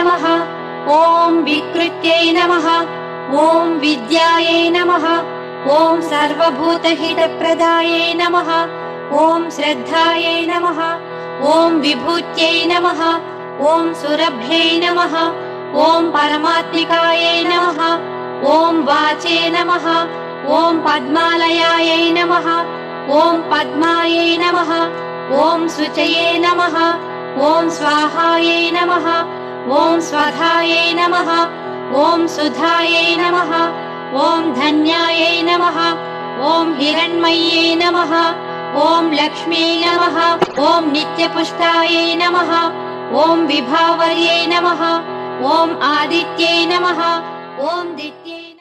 नमः। ॐ विकृत्यै नमः। ॐ विद्यायै नमः। ॐ सर्वभूतहितप्रदायै नमः। ॐ श्रद्धायै नमः। ॐ विभूत्यै नमः। ॐ सुरभ्यै नमः। ॐ परमात्मिकायै नमः। ॐ वाचे नमः। ॐ पद्मालयायै नमः। ॐ पद्मायै नमः। ॐ शुचये नमः। ॐ स्वाहायै नमः। ॐ स्वधायै नमः। ॐ सुधायै नमः। ॐ धन्यायै नमः। ॐ हिरण्मय्यै नमः। ॐ लक्ष्म्यै नमः। ॐ नित्यपुष्टायै नमः। ॐ विभावर्यै नमः। ॐ आदित्यै नमः। ॐ दित्यै